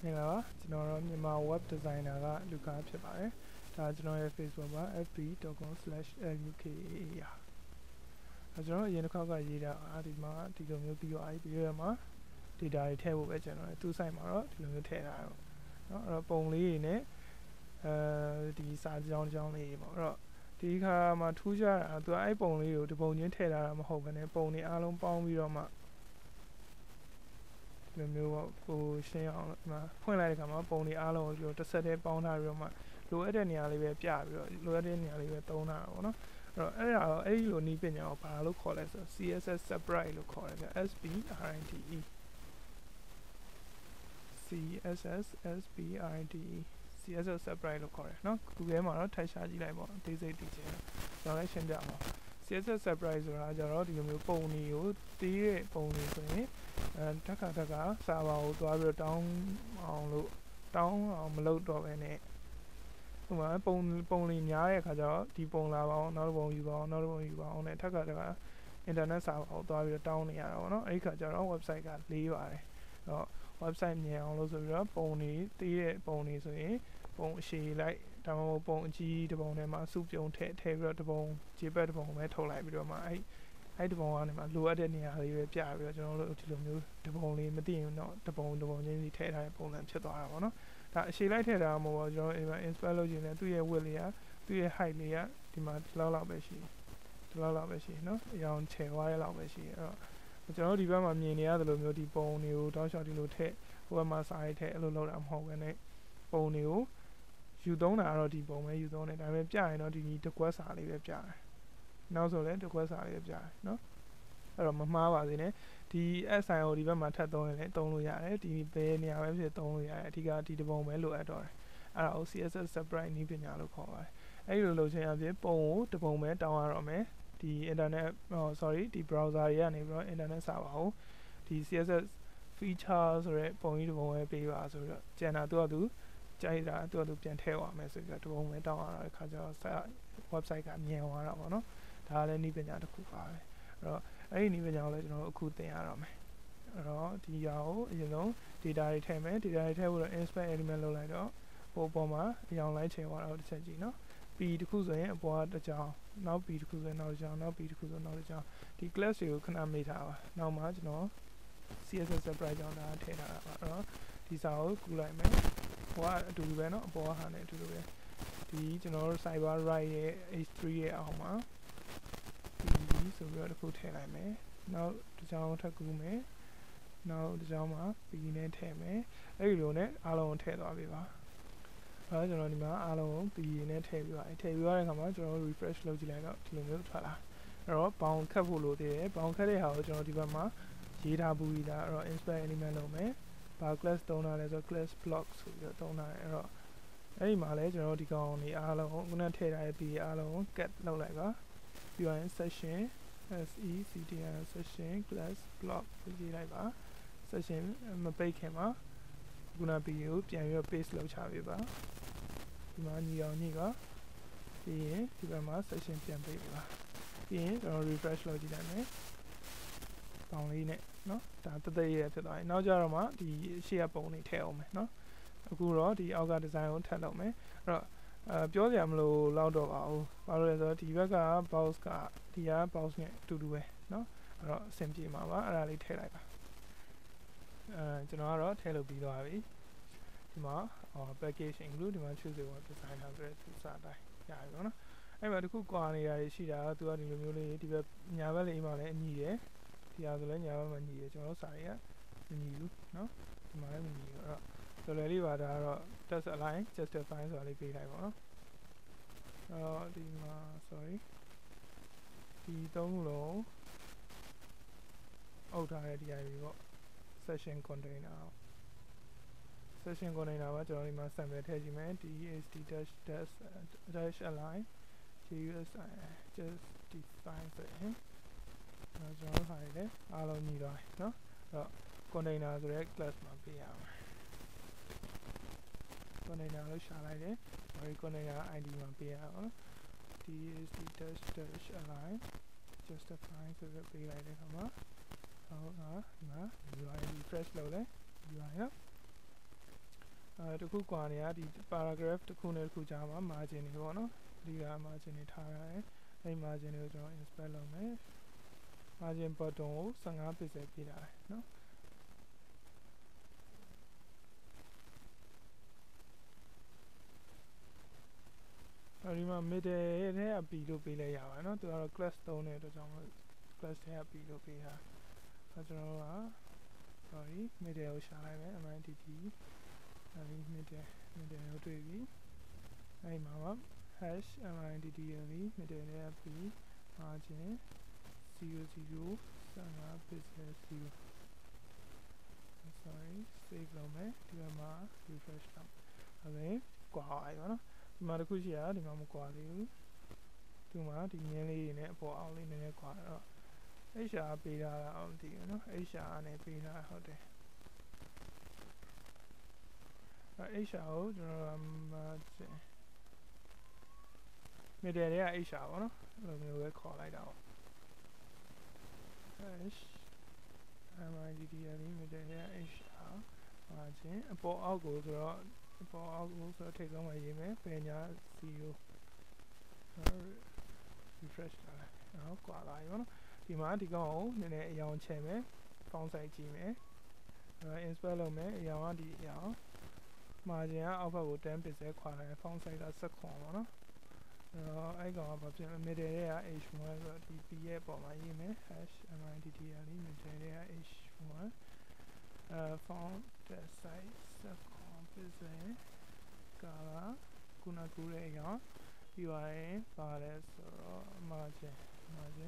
နေပါကျွန်တော်တို့မြန်မာ web designer ကလူကားဖြစ်ပါတယ်ဒါကျွန်တော်ရဲ့ Facebook ပါ fb.com/luka ကျွန်တော်အရင်တစ်ခေါက်ကရေးတာဒီမှာဒီလိုမျိုးပြီးတော့ပြီးရမှာ data တွေထည့်ဖို့ပဲကျွန်တော်သူ့ site မှာတော့ဒီလိုမျိုးထည့်ထားတော့เนาะအဲ့တော့ပုံလေးတွေနဲ့ဒီစာကြောင်းလေးပေါ့အဲ့တော့ဒီခါမှာထူးခြားတာသူအဲ့ပုံလေးကိုဒီပုံချင်းထည့်ထားတာမဟုတ်ဘဲနဲ့ပုံတွေအားလုံးပေါင်းပြီးတော့မှဒီလိုမျိုးပေါ့ကိုရှင်းအောင်ဒီမှာဖွင့်လိုက်တဲ့အခါမှာပုံတွေအားလုံးကိုတစ်ဆက်တည်းပေါင်းထားပြီးတော့မှလိုအပ်တဲ့နေရာလေးပဲပြပြီးတော့လိုအပ်တဲ့နေရာလေးပဲသုံးထားတာပေါ့နော်အဲ့တော့အဲ့ဒီလိုနည်းပညာကိုဘာလို့ခေါ်လဲဆိုတော့ CSS Sprite လို့ခေါ်တယ်ဗျ SPRITE CSS Sprite လို့ခေါ်တယ်နော် Google မှာတော့ထိုက်ရှာကြည့်လိုက်ပေါ့အသေးစိတ်သိချင်တယ်ကျွန်တော်လည်းရှင်းပြအောင် CSS Sprite ဆိုတာကြတော့ဒီလိုမျိုးပုံတွေကိုတီးတဲ့ပုံတွေဆိုရင်တက်ခါစာပါကိုသွားပြီးတော့တောင်းအောင်မလုပ်တော့ပဲနဲ့ဟိုမှာပုံလေးများတဲ့အခါကျတော့ဒီပုံလာပါအောင်နောက်တစ်ပုံယူပါအောင်နောက်တစ်ပုံယူပါအောင်နဲ့တက်ခါinternet စာပါကိုသွားပြီးတော့တောင်းနေရတာပေါ့နော်အဲ့ဒီခါကျတော့ website ကလေးပါတယ်အဲ့တော့ website မြင်အောင်လို့ဆိုပြီးတော့ပုံတွေတီးတဲ့ပုံတွေဆိုရင်ပုံအရှည်လိုက်ဒါမှမဟုတ်ပုံအကြီးတစ်ပုံထဲမှာစုပြုံထည့်ပြီးတော့တစ်ပုံခြေပတ်တစ်ပုံပဲထုတ်လိုက်ပြီးတော့မှအဲ့ဒီပုံကနေမှလိုအပ်တဲ့နေရာလေးပဲပြပြီးတော့ကျွန်တော်တို့ဒီလိုမျိုးတစ်ပုံလေးမသိရင်တော့တစ်ပုံချင်းစီထည့်ထားတဲ့ပုံစံဖြစ်သွားတာပေါ့နော်ဒါအရှည်လိုက်ထည့်တာမဟုတ်ဘူးကျွန်တော် inspect လုပ်ရင်လည်းသူ့ရဲ့ width လေးကသူ့ရဲ့ height လေးကဒီမှာဒီလောက်ပဲရှိနော်အရောင်ချဲသွားတဲ့လောက်ပဲရှိအဲ့တော့ကျွန်တော်တို့ဒီဘက်မှာမြင်နေရတယ်လို့မျိုးဒီပုံတွေကိုတောက်လျှောက်ဒီလိုထည့်ဟိုဘက်မှာစာရိုက်ထည့်အဲ့လိုလုပ်တာမဟုတ်ဘဲနဲ့ပုံတွေကိုယူသုံးတာတော့ဒီပုံပဲယူသုံးတယ်ဒါပေမဲ့ပြရင်တော့ဒီတကွက်စာလေးပဲပြတယ်နောက်ဆိုလည်းတကွက်စာလေးပဲပြတယ်နော်အဲ့တော့မမှားပါစေနဲ့ဒီ SIO ဒီဘက်မှာထပ်သုံးရင်လည်းသုံးလို့ရတယ်ဒီဘယ်နေရာပဲဖြစ်သုံးလို့ရတယ်အဓိကဒီတပုံပဲလိုအပ်တော့တယ်အဲ့ဒါကို CSS Sprite နည်းပညာလို့ခေါ်ပါတယ်အဲ့ဒီလိုလုပ်ခြင်းအပြင်ပုံကိုတပုံပဲတောင်းရတော့မယ်ဒီ internetဒီ browser တွေကနေပြီးတော့ internet စာပါကိုဒီ CSS feature ဆိုတဲ့ပုံကြီးတပုံပဲပေးပါဆိုတော့ကျန်တာသူကြိုက်တာသူပြန်ထည့်သွားမယ်ဆိုပြီးတော့တပုံပဲတောင်းရတာခါကျတော့ website ကမြင်သွားတာပေါ့နော်ဒါလည်းနည်းပညာတစ်ခုပါပဲအဲ့တော့အဲ့ဒီနည်းပညာကိုလည်းကျွန်တော်တို့အခုသင်ရတော့မယ်အဲ့တော့ဒီဟာကိုအရင်ဆုံး data တွေထည့်မယ် data တွေထည့်ဖို့တော့ inspect element လုပ်လိုက်တော့ပုံပေါ်မှာအရောင်လိုက်ချိန်သွားတာတစ်ချက်ကြည့်နော် P တစ်ခုဆိုရင်အပေါ်ကတစ်ကြောင်နောက် P တစ်ခုဆိုရင်နောက်တစ်ကြောင်နောက် P တစ်ခုဆိုနောက်တစ်ကြောင်ဒီ class တွေကိုခဏမေ့ထားပါနောက်မှကျွန်တော် CSS Sprite ကြောင့်ဒါထည့်ထားတာပါအဲ့တော့ဒီစာကိုကူးလိုက်မယ်ဟိုကအတူတူပဲเนาะအပေါ်ဟာနဲ့အတူတူပဲဒီကျွန်တော်တို့ cyber right ရဲ့ h3 ရဲ့အောက်မှာဒီဆိုပြီးတော့တစ်ခုထည့်လိုက်မယ်နောက်တစ်ကြောင်ထပ်ကူးမယ်နောက်တစ်ကြောင်မှာ P နဲ့ထည့်မယ်အဲ့ဒီလိုနဲ့အားလုံးကိုထည့်သွားပြီပါအဲ့ကျွန်တော်ဒီမှာအားလုံးကို P နဲ့ထည့်ပြီးသွားထည့်ပြီးသွားတဲ့အခါမှာကျွန်တော် refresh လုပ်ကြည့်လိုက်တော့ဒီလိုမျိုးထွက်လာအဲ့တော့ bound ခတ်ဖို့လိုသေးတယ် bound ခတ်တဲ့ဟာကိုကျွန်တော်ဒီဘက်မှာရေးထားပူးတာအဲ့တော့ inspect element လုပ်မယ်ဘာ class သုံးတာလဲဆိုတော့ class block ဆိုပြီးတော့သုံးတာအဲ့တော့အဲ့ဒီမှာလဲကျွန်တော်ဒီကောင်တွေအားလုံးခုနထည့်ထားတဲ့ P အားလုံး cat လုပ်လိုက်ပါပြီးရင် section section class block ရေးလိုက်ပါ section မပိတ်ခင်မှာခုန P ကိုပြန်ပြီးတော့ paste လုပ်ချပေးပါဒီမှာညီအောင်ညိကပြီးရင်ဒီဘက်မှာ section ပြန်ပိတ်ပါပြီးရင်ကျွန်တော် refresh လုပ်ကြည့်လိုက်မယ်ပေါင်လေးနဲ့เนาะဒါတသက်ရဖြစ်သွားပြီနောက်ကြတော့မှဒီရှေ့ကပုံတွေထည့်အောင်မယ်เนาะအခုတော့ဒီအောက်က design ကိုထပ်လုပ်မယ်အဲ့တော့ပြောစရာမလိုလောက်တော့ပါဘူးဘာလို့လဲဆိုတော့ဒီဘက်က box ကဒီက box နဲ့အတူတူပဲเนาะအဲ့တော့အဆင်ပြေမှာပါအဲ့ဒါလေးထည့်လိုက်ပါကျွန်တော်ကတော့ထည့်လုပ်ပြီးသွားပြီဒီမှာpackage include ဒီမှာ choose a web designer ဆိုတဲ့သူစာတိုင်းရပြီပေါ့နော်အဲ့မှာတခုကွာနေတာရှိတာသူကဒီလိုမျိုးလေးဒီဘက်ညာဘက်လေးမှာလည်းအညီတယ်ဒီဟာဆိုလည်းညာဘက်မှာညီတယ်ကျွန်တော်တို့စာတွေကမညီဘူးเนาะဒီမှာလည်းမညီဘူးအဲ့တော့တော်တော်လေးပါဒါကတော့ test align justify ဆိုတာလေးပေးလိုက်ပါတော့ဒီမှာ sorry ဒီသုံးခုလုံးအုပ်ထားတဲ့ DIV ပေါ့ session container မှာကျွန်တော်ဒီမှာ sample ထည့်ကြည့်မယ် dst-align justify ဆိုရင်ကျွန်တော်တို့ဟာလေအားလုံးညီသွားပြီเนาะအဲ့တော့ container ဆိုတဲ့ class မှာပေးရအောင် container လို့ရှာလိုက်တယ်ဒီ container ID မှာပေးရအောင် dst-align justify ဆိုပြီးပေးလိုက်တဲ့အခါမှာဟုတ်ဒီမှာ UI refresh လုပ်လဲ UI နော် တခုကွာနေရဒီ paragraph တစ်ခုနဲ့တစ်ခုကြားမှာ margin တွေပေါ့နော်ဒီက margin တွေထားရတယ်အဲ့ margin တွေကိုကျွန်တော် inspect လုပ်မယ် margin button ကို15 pixel ပေးထားတယ်နော်ဒီမှာ middle ရဲ့ထဲက p လို့ပေးလိုက်ရပါတယ်နော်သူကတော့ class သုံးတဲ့အတွက်ကြောင့် class ထဲက p လို့ပေးထားကျွန်တော်တို့က sorry middle ကိုရှာလိုက်မယ် midt အဲ့ဒီ middle ကိုတွေ့ပြီအဲ့မှာhash midd ရဲ့ middle ထဲက p margin 00 15 pixel 0 sorry save လုပ်မယ်ဒီမှာ refresh လုပ်အဲ့ဒါကွာသွားပြီပေါ့နော်ဒီမှာတစ်ခုရှိရဒီမှာမကွာသေးဘူးဒီမှာဒီမြင်းလေးတွေနဲ့အပေါ်အောက်လေးနည်းနည်းကွာတော့ HR ပေးထားတာအောင်မသိဘူးနော် HR နဲ့ပေးထားဟုတ်တယ်HR ကိုကျွန်တော် margin middle တွေက HR ပေါ့နော်အဲ့လိုမျိုးပဲခေါ်လိုက်တာပေါ့ hash midd ရဲ့ middle တွေက HR margin အပေါ်အောက်ကိုဆိုတော့အပေါ်အောက်ကိုဆိုတော့ထိပ်ဆုံးမှာရေးမယ်ပညာ0 refresh လုပ်လိုက်နော်ကွာလာပြီပေါ့နော်ဒီမှာဒီကောင်ကိုနည်းနည်းအရောင်ချဲ့မယ် font size ကြည့်မယ်inspect လုပ်မယ်အရောင်ကဒီအရောင် margin ကအောက်ဘက်ကို10 pixel ခွာလိုက် font size က19ပေါ့နော်အဲ့ကောင်ကဘာဖြစ်လဲ middle တွေက h1 ဆိုတော့ဒီ p ရဲ့ပုံမှာရေးမယ် hash midd ရဲ့ middle တွေက h1 font size 19 pixel color ခုနကူတဲ့အရောင်ပြီးသွားရင်ပါတယ်ဆိုတော့ margin 00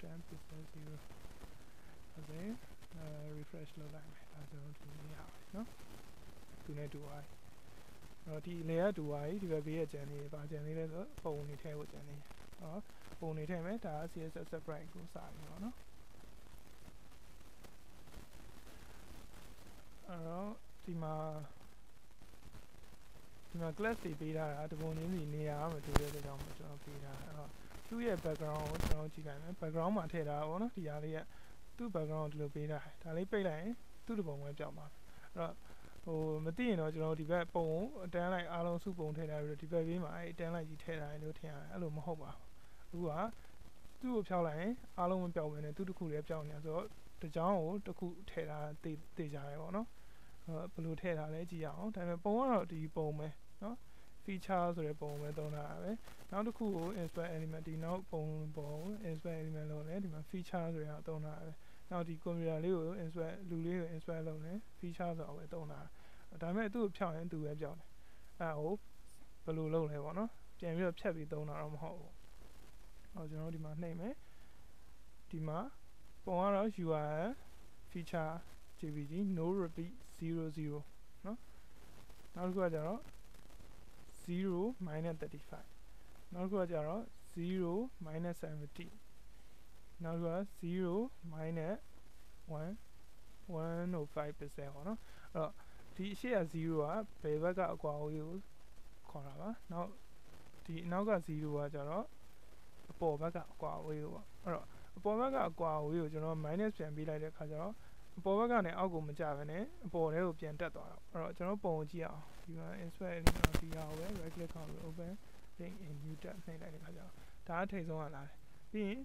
10 pixel 0 okay refresh လုပ်လိုက်မယ်ဒါကျွန်တော်ဒီရအောင်နော်သူနဲ့တူသွားပြီဒီ layer တူသွားပြီဒီဘက်ဘေးရဲ့ကျန်နေပါကျန်သေးလဲဆိုပုံနေထဲကိုကျန်နေပုံနေထဲမယ်ဒါ CSS separate ကိုစပြီပေါ့နော်အဲ့တော့ဒီမှာ class တွေပေးထားတာတပုံချင်းစီနေရာမတူတဲ့အတွက်ကြောင့်ကျွန်တော်ပေးထားတာသူ့ရဲ့ background ကိုကျွန်တော်ကြည့်လိုက်မယ် background မှာထည့်ထားတာပေါ့နော်ဒီဟာလေးကသူ့ background ကိုဒီလိုပေးထားတယ်ဒါလေးပိတ်လိုက်ရင်သူ့တပုံပဲပြောင်းသွားအဲ့တော့မသိရင်တော့ကျွန်တော်ဒီဘက်ပုံကိုအတန်းလိုက်အားလုံးစုပုံထည့်ထားပြီးတော့ဒီဘက်ဘေးမှာအဲ့အတန်းလိုက်ကြီးထည့်ထားတယ်လို့ထင်ရတယ်အဲ့လိုမဟုတ်ပါဘူးအခုကသူ့ကိုဖြောက်လိုက်ရင်အားလုံးမပြောင်းဘဲနဲ့သူ့တစ်ခုတည်းပြောင်းနေတာဆိုတော့တစ်ကြောင်းကိုတစ်ခုထည့်ထားတေချာတယ်ပေါ့နော်ဘယ်လိုထည့်ထားလဲကြည့်ရအောင်ဒါပေမဲ့ပုံကတော့ဒီပုံပဲနော် feature ဆိုတဲ့ပုံပဲသုံးထားတာပဲနောက်တစ်ခုကို insert element ဒီနောက်ပုံကို insert element လို့လဲဒီမှာ feature ဆိုတဲ့သုံးထားတာပဲနောက်ဒီ computer လေးကို insert လူလေးကို insert လုပ်လဲ feature ဆိုတော့ပဲသုံးထားတာဒါပေမဲ့သူ့ကိုဖြောက်ရင်သူပဲပြောင်းတယ်အဲ့ဟိုဘယ်လိုလုပ်လဲပေါ့နော်ပြန်ပြီးတော့ဖြတ်ပြီးသုံးတာတော့မဟုတ်ဘူးကျွန်တော်ဒီမှာနှိပ်မယ်ဒီမှာပုံကတော့ URL feature jpg no repeat 00နော်နောက်တစ်ခုကကျတော့0 minus 35နောက်တစ်ခုကကျတော့0 minus 70နောက်တစ်ခုက0 minus 105% ပေါ့နော်အဲ့တော့ဒီအရှိက0ကဘယ်ဘက်ကအကွာအဝေးကိုခေါ်တာပါနောက်ဒီအနောက်က0ကကျတော့အပေါ်ဘက်ကအကွာအဝေးကိုပေါ့အဲ့တော့အပေါ်ဘက်ကအကွာအဝေးကိုကျွန်တော် minus ပြန်ပေးလိုက်တဲ့အခါကျတော့အပေါ်ဘက်ကနေအောက်ကိုမကျဘဲနဲ့အပေါ်ထဲကိုပြန်တက်သွားတာအဲ့တော့ကျွန်တော်ပုံကိုကြည့်အောင်ဒီမှာ insert element ဒီဟာကိုပဲ right click ခေါက်ပြီး open link in new tab နှိပ်လိုက်တဲ့အခါကျတော့ဒါအထိပ်ဆုံးကလာတယ်ပြီးရင်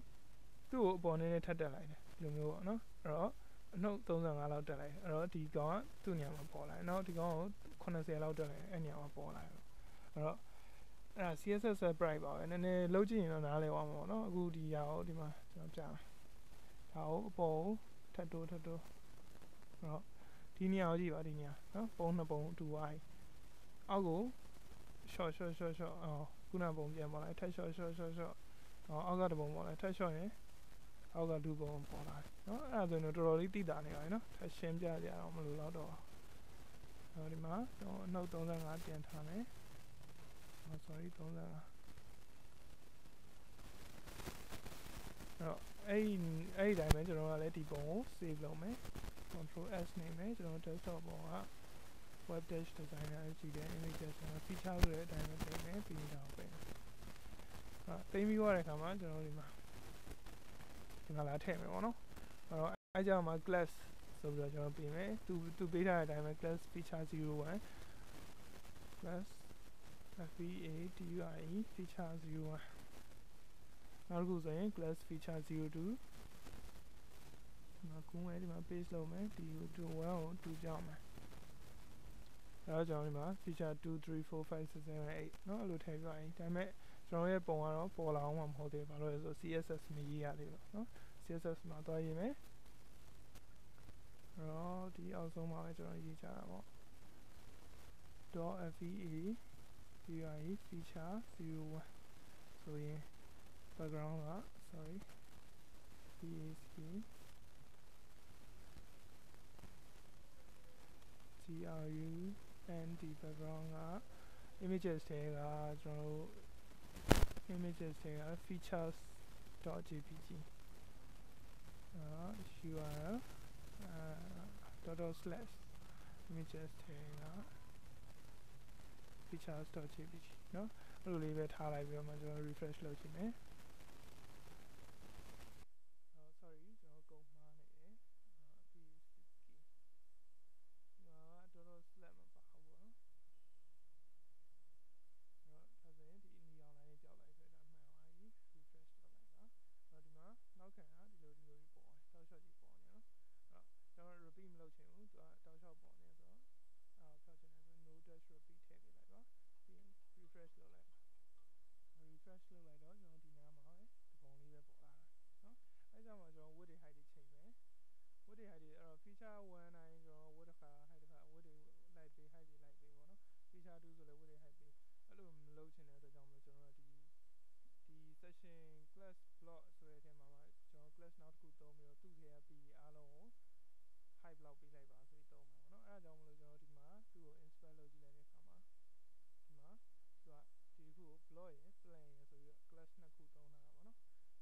သူ့ကိုအပေါ်နည်းနည်းထပ်တက်လိုက်တယ်ဒီလိုမျိုးပေါ့နော်အဲ့တော့အနှုတ်35လောက်တက်လိုက်အဲ့တော့ဒီကောင်ကသူ့နေရာမှာပေါ်လာတယ်နောက်ဒီကောင်ကို80လောက်တက်လိုက်အဲ့နေရာမှာပေါ်လာတယ်အဲ့တော့အဲ့ဒါ CSS separate ပါပဲနည်းနည်းလုံးကြည့်ရင်တော့နားလည်သွားမှာပေါ့နော်အခုဒီဟာကိုဒီမှာကျွန်တော်ပြမယ်ဒါကိုအပေါ်ကိုထပ်တိုးအဲ့တော့ဒီနေရာကိုကြည့်ပါဒီနေရာနော်ပုံနှစ်ပုံတူသွားပြီအောက်ကို short ခုနပုံပြန်ပေါ်လာထပ် short အောက်ကတပုံပေါ်လာထပ် short ရင်အောက်ကဒူပုံပေါ်လာတယ်နော်အဲ့ဒါဆိုရင်တော်တော်လေးသိတာနေပါပြီနော်ထပ်ရှင်းပြကြရအောင်မလို့တော့ဒီမှာအနှုတ်35ပြန်ထားမယ်sorry 35အဲ့တော့အဲ့ဒီတိုင်းပဲကျွန်တော်ကလည်းဒီပုံကို save လုပ်မယ် control s နေမယ်ကျွန်တော် desktop ပေါ်က web dash designer ကြည့်တယ် image designer feature ဆိုတဲ့အတိုင်းပဲပြင်မယ်ပြီးတော့ပြင်သိမ်းပြီးသွားတဲ့အခါမှာကျွန်တော်ဒီမှာလာထည့်မယ်ပေါ့နော်အဲ့တော့အဲ့ကြောင့်မှာ class ဆိုပြီးတော့ကျွန်တော်ပြင်မယ်သူပေးထားတဲ့အတိုင်းပဲ class feature 01 class feature feature 01နောက်တစ်ခုဆိုရင် class feature 02ဒီမှာကူးမယ်ဒီမှာ paste လုပ်မယ်ဒီကို1ကို2ကြောင်းမယ်အဲ့တော့ကျွန်တော်ဒီမှာ feature 2 3 4 5 6 7 8เนาะအဲ့လိုထည့်ပြရင်ဒါပေမဲ့ကျွန်တော်ရဲ့ပုံကတော့ပေါ်လာအောင်မှမဟုတ်သေးဘူးဘာလို့လဲဆို CSS မရေးရသေးဘူးเนาะ CSS မှာသွားရေးမယ်အဲ့တော့ဒီအောက်ဆုံးမှာပဲကျွန်တော်ရေးကြတာပေါ့ .fea feature 01ဆိုရင် background က sorry PHP GRUND background က images တွေကကျွန်တော်တို့ images တွေက features.jpg URL /images တွေက features.jpg เนาะအဲ့လိုလေးပဲထားလိုက်ပြီးတော့မှကျွန်တော် refresh လုပ်ကြည့်မယ်sorry ကျွန်တော်ကုန်မှားနေတယ် PHP မှာမပါဘူးပေါ့နော်အဲ့တော့ဒါဆိုရင်ဒီ neon line လေးကြောက်လိုက်ဆိုတော့ဒါမှန်သွားပြီ refresh လုပ်လိုက်ပါအဲ့တော့ဒီမှာနောက်ခံကဒီလိုကြီးပေါ်တယ်တောက်လျှောက်ကြီးပေါ်နေနော်အဲ့တော့ကျွန်တော် repeat မလုပ်ချင်ဘူးသူကတောက်လျှောက်ပေါ်နေဆိုတော့ဖျောက်ချင်တယ်ဆို no dash repeat ထည့်ပေးလိုက်ပါပြီးရင် refresh လုပ်လိုက်ပါ refresh လုပ်လိုက်တော့ကျွန်တော်ဒီနားမှာပဲဒီပုံလေးပဲပေါ်လာတာเนาะအဲ့ကြောင့်မှကျွန်တော် width တွေ height တွေချိန်မယ် width တွေ height တွေအဲ့တော့ feature 1 တိုင်းကျွန်တော် width တစ်ခါ height တစ်ခါ width တွေလိုက်ပေး height တွေလိုက်ပေးပေါ့နော် feature 2ဆိုလည်း width တွေ height ပေးအဲ့လိုမလုပ်ချင်တဲ့အတွက်ကြောင့်မလို့ကျွန်တော်တို့ဒီ section class block ဆိုတဲ့အထဲမှာကျွန်တော် class နောက်တစ်ခုသုံးပြီးတော့သူ့ထဲက PE အားလုံးကို height ဘလောက်ပေးလိုက်ပါဆိုပြီးသုံးမှာပေါ့နော်အဲ့ဒါကြောင့်မလို့ကျွန်တော်ဒီမှာသူ့ကို inspect လုပ်ကြည့်လိုက်တဲ့အခါမှာဒီမှာသူကဒီတစ်ခုကို block ရယ် plan ရယ်ဆိုပြီးတော့ class နှစ်ခုသုံးတာပေါ့နော်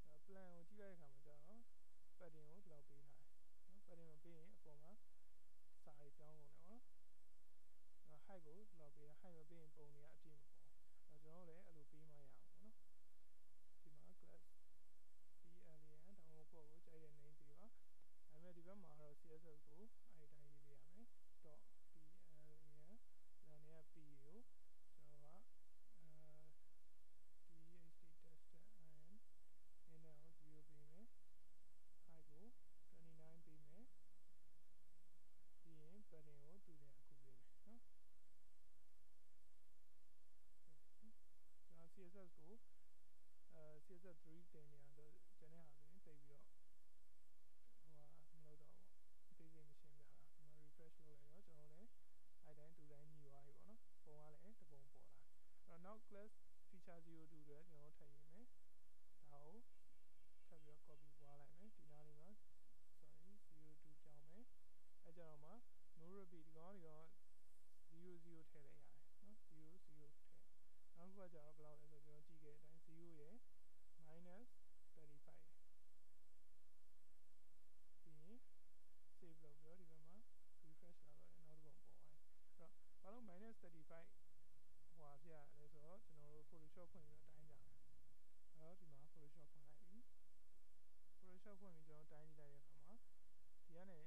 အဲ့ plan ကိုကြည့်လိုက်တဲ့အခါမှာကျတော့ padding ကိုဒီလောက်ပေးထားတယ်နော် padding မပေးရင်အပေါ်မှာစာရေးပြောင်းကုန်တယ်ပေါ့နော်အဲ့ height ကိုဒီလောက်ပေးတာ height မပေးရင်ပုံတွေကအပြည့်မပေါ်အဲ့ကျွန်တော်တို့လည်းအဲ့လိုပေးမှရအောင်ပေါ့နော်ဒီမှာ class plan ဒါမှမဟုတ်ကိုယ့်ကိုကြိုက်တဲ့ name ပေးပါဒါပေမဲ့ဒီဘက်မှာတော့ CSS ကိုအဲ့ဒီတိုင်းရေးပေးရမယ် .plan plan ရဲ့ p ကိုကျွန်တော်ကDHT tested and inner ကို0ပေးမယ် height ကို29ပေးမယ်ပြီးရင် padding ကိုသူ့ထဲအခုပေးမယ်နော်ကျွန်တော် CSS ကို CSS 3တင်နေရဆိုကျန်တဲ့ဟာဆိုရင်တိတ်ပြီးတော့ဟိုဟာမလုပ်တော့ပေါ့အသေးစိတ်မရှင်းပြတာဒီမှာ refresh လုပ်လိုက်တော့ကျွန်တော်လည်းအဲ့တိုင်းသူ့တိုင်းညီသွားပြီပေါ့နော်ပုံကလည်းတပုံပေါ်လာအဲ့တော့နောက် class feature 02တွေကျွန်တော်ထပ်ရေးမယ်ဒါကိုထပ်ပြီးတော့ copy ပွားလိုက်မယ်ဒီနားလေးမှာ sorry 02ကြောင်းမယ်အဲ့ကြတော့မှ no repeat ဒီကောင်00ထည့်လိုက်ရတယ်နော်00ထည့်နောက်တစ်ခုကကျတော့ဘယ်လောက်လဲဆိုကျွန်တော်ကြည့်ခဲ့တဲ့အတိုင်း0ရယ် minus 35ရယ်ပြီးရင် save လုပ်ပြီးတော့ဒီဘက်မှာ refresh လာတော့လည်းနောက်တစ်ပုံပေါ်သွားပြီအဲ့တော့ဘာလို့ minus 35ဟိုဟာဖြစ်ရလဲဆိုတော့ကျွန်တော်တို့ Photoshop ဖွင့်ပြီးတော့တိုင်းကြမယ်အဲ့တော့ဒီမှာ Photoshop ဖွင့်လိုက်ပြီ Photoshop ဖွင့်ပြီးကျွန်တော်တိုင်းကြည့်လိုက်တဲ့အခါမှာဒီကနေ